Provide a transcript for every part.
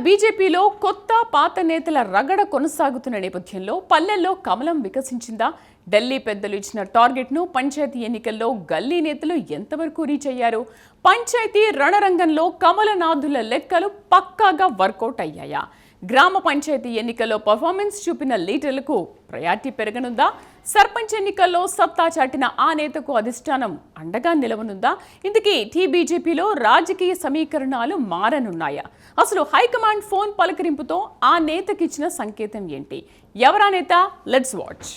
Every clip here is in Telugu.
బీజేపీలో కొత్త పాత నేతల రగడ కొనసాగుతున్న నేపథ్యంలో పల్లెల్లో కమలం వికసించిందా? ఢిల్లీ పెద్దలు ఇచ్చిన టార్గెట్ను పంచాయతీ ఎన్నికల్లో గల్లీ నేతలు ఎంతవరకు రీచ్ అయ్యారు? పంచాయతీ రణరంగంలో కమలనాథుల లెక్కలు పక్కాగా వర్కౌట్ అయ్యాయా? గ్రామ పంచాయతీ ఎన్నికల్లో పర్ఫార్మెన్స్ చూపిన లీడర్లకు ప్రయారిటీ పెరగనుందా? సర్పంచ్ ఎన్నికల్లో సత్తా చాటిన ఆ నేతకు అధిష్టానం అండగా నిలవనుందా? ఇందుకీ బీజేపీలో రాజకీయ సమీకరణాలు మారనున్నాయా? అసలు హైకమాండ్ ఫోన్ పలకరింపుతో ఆ నేతకిచ్చిన సంకేతం ఏంటి? ఎవరా నేత? Let's watch.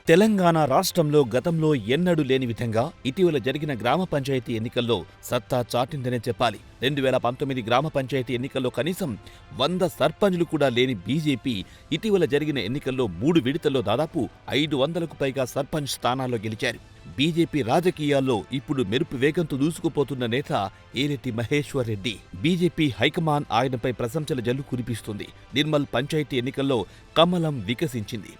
తెలంగాణ రాష్ట్రంలో గతంలో ఎన్నడూ లేని విధంగా ఇటీవల జరిగిన గ్రామ పంచాయతీ ఎన్నికల్లో సత్తా చాటిందనే చెప్పాలి. 2019 గ్రామ పంచాయతీ ఎన్నికల్లో కనీసం 100 సర్పంచ్లు కూడా లేని బీజేపీ ఇటీవల జరిగిన ఎన్నికల్లో 3 విడతల్లో దాదాపు 500కు పైగా సర్పంచ్ స్థానాల్లో గెలిచారు. బీజేపీ రాజకీయాల్లో ఇప్పుడు మెరుపు వేగంతో దూసుకుపోతున్న నేత ఏలేటి మహేశ్వర్ రెడ్డి. బీజేపీ హైకమాండ్ ఆయనపై ప్రశంసల జల్లు కురిపిస్తుంది. నిర్మల్ పంచాయతీ ఎన్నికల్లో కమలం వికసించింది.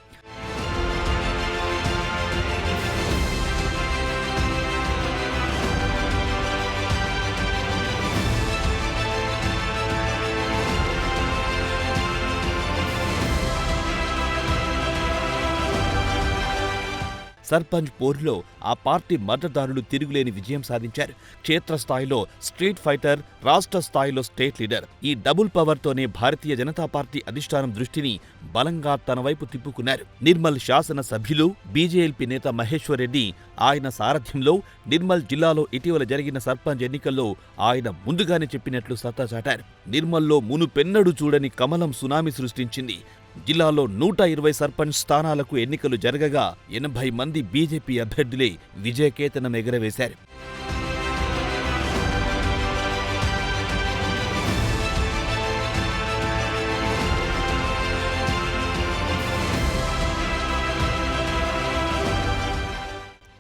సర్పంచ్ పోరులో ఆ పార్టీ మద్దతుదారులు తిరుగులేని విజయం సాధించారు. క్షేత్రస్థాయిలో స్ట్రీట్ ఫైటర్, రాష్ట్ర స్థాయిలో స్టేట్ లీడర్. ఈ డబుల్ పవర్తోనే భారతీయ జనతా పార్టీ అధిష్టానం దృష్టిని బలంగా తన వైపు తిప్పుకున్నారు. నిర్మల్ శాసన సభ్యులు, బీజేఎల్పీ నేత మహేశ్వర్ రెడ్డి ఆయన సారథ్యంలో నిర్మల్ జిల్లాలో ఇటీవల జరిగిన సర్పంచ్ ఎన్నికల్లో ఆయన ముందుగానే చెప్పినట్లు సత్తా చాటారు. నిర్మల్లో మునుపెన్నడూ చూడని కమలం సునామీ సృష్టించింది. జిల్లాలో 120 సర్పంచ్ స్థానాలకు ఎన్నికలు జరగగా 80 మంది బీజేపీ అభ్యర్థులే విజయకేతనం ఎగరవేశారు.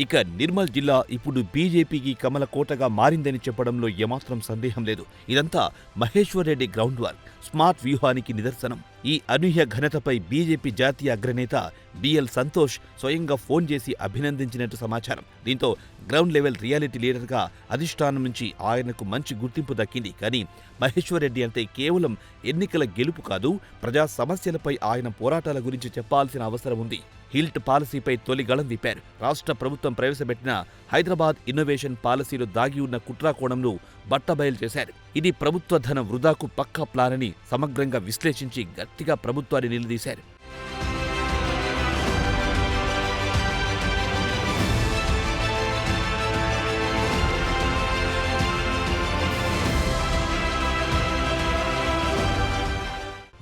ఇక నిర్మల్ జిల్లా ఇప్పుడు బీజేపీకి కమల కోటగా మారిందని చెప్పడంలో ఏమాత్రం సందేహం లేదు. ఇదంతా Maheshwar Reddy ground work, smart వ్యూహానికి నిదర్శనం. ఈ అనూహ్య ఘనతపై బీజేపీ జాతీయ అగ్రనేత బిఎల్ సంతోష్ స్వయంగా ఫోన్ చేసి అభినందించినట్టు సమాచారం. దీంతో గ్రౌండ్ లెవెల్ రియాలిటీ లీడర్గా అధిష్టానం నుంచి ఆయనకు మంచి గుర్తింపు దక్కింది. కానీ మహేశ్వర్ రెడ్డి అంటే కేవలం ఎన్నికల గెలుపు కాదు, ప్రజా సమస్యలపై ఆయన పోరాటాల గురించి చెప్పాల్సిన అవసరం ఉంది. హిల్ట్ పాలసీపై తొలి గళం విప్పారు. రాష్ట్ర ప్రభుత్వం ప్రవేశపెట్టిన హైదరాబాద్ ఇన్నోవేషన్ పాలసీలో దాగి ఉన్న కుట్రాకోణంను బట్టబయలు చేశారు. ఇది ప్రభుత్వ ధన వృధాకు పక్కా ప్లాన్ అని సమగ్రంగా విశ్లేషించి గట్టిగా ప్రభుత్వాన్ని నిలదీశారు.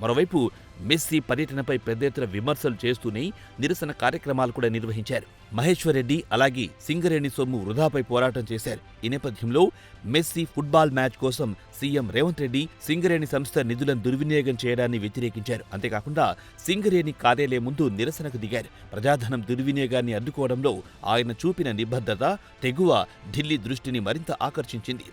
మరోవైపు మెస్సీ పర్యటనపై పెద్ద ఎత్తున విమర్శలు చేస్తూనే నిరసన కార్యక్రమాలు కూడా నిర్వహించారు. మహేశ్వర్ రెడ్డి అలాగే సింగరేణి సొమ్ము వృధాపై పోరాటం చేశారు. ఈ నేపథ్యంలో మెస్సీ ఫుట్బాల్ మ్యాచ్ కోసం సీఎం రేవంత్ రెడ్డి సింగరేణి సంస్థ నిధులను దుర్వినియోగం చేయడాన్ని వ్యతిరేకించారు. అంతేకాకుండా సింగరేణి కార్యాలయం ముందు నిరసనకు దిగారు. ప్రజాధనం దుర్వినియోగాన్ని అడ్డుకోవడంలో ఆయన చూపిన నిబద్ధత, తెగువ ఢిల్లీ దృష్టిని మరింత ఆకర్షించింది.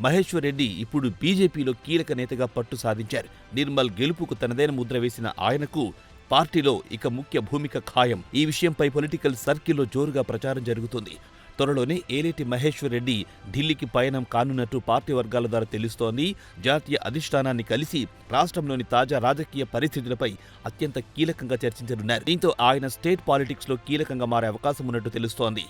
మహేశ్వర్ రెడ్డి ఇప్పుడు బీజేపీలో కీలక నేతగా పట్టు సాధించారు. నిర్మల్ గెలుపుకు తనదైన ముద్ర వేసిన ఆయనకు పార్టీలో ఇక ముఖ్య భూమిక ఖాయం. ఈ విషయంపై పొలిటికల్ సర్కిల్లో జోరుగా ప్రచారం జరుగుతుంది. త్వరలోనే ఏలేటి మహేశ్వర్ రెడ్డి ఢిల్లీకి పయనం కానున్నట్టు పార్టీ వర్గాల ద్వారా తెలుస్తోంది. జాతీయ అధిష్టానాన్ని కలిసి రాష్ట్రంలోని తాజా రాజకీయ పరిస్థితులపై అత్యంత కీలకంగా చర్చించనున్నారు. దీంతో ఆయన స్టేట్ పాలిటిక్స్లో కీలకంగా మారే అవకాశం ఉన్నట్టు తెలుస్తోంది.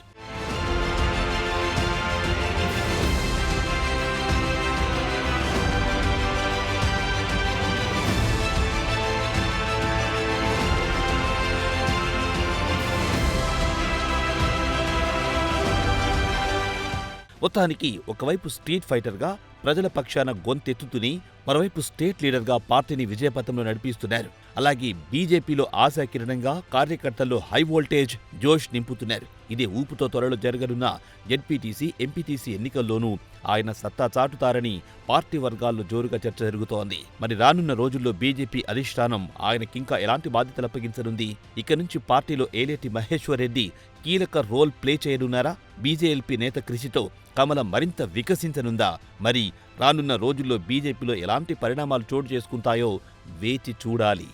మొత్తానికి ఒకవైపు స్ట్రీట్ ఫైటర్గా ప్రజల పక్షాన గొంతెత్తుతూనే మరోవైపు స్టేట్ లీడర్గా పార్టీని విజయపథంలో నడిపిస్తున్నారు. అలాగే బీజేపీలో ఆశాకిరణంగా కార్యకర్తల్లో హై వోల్టేజ్ జోష్ నింపుతున్నారు. ఇదే ఊపుతో త్వరలో జరగనున్న జెడ్పీటీసీ, ఎంపీటీసీ ఎన్నికల్లోనూ ఆయన సత్తా చాటుతారని పార్టీ వర్గాల్లో జోరుగా చర్చ జరుగుతోంది. మరి రానున్న రోజుల్లో బీజేపీ అధిష్టానం ఆయనకింకా ఎలాంటి బాధ్యతలు అప్పగించనుంది? ఇక నుంచి పార్టీలో ఏలేటి మహేశ్వర్ రెడ్డి కీలక రోల్ ప్లే చేయనున్నారా? బీజేఎల్పీ నేత కృషితో కమలం మరింత వికసించనుందా? మరి రానున్న రోజుల్లో బీజేపీలో ఎలాంటి పరిణామాలు చోటు చేసుకుంటాయో వేచి చూడాలి.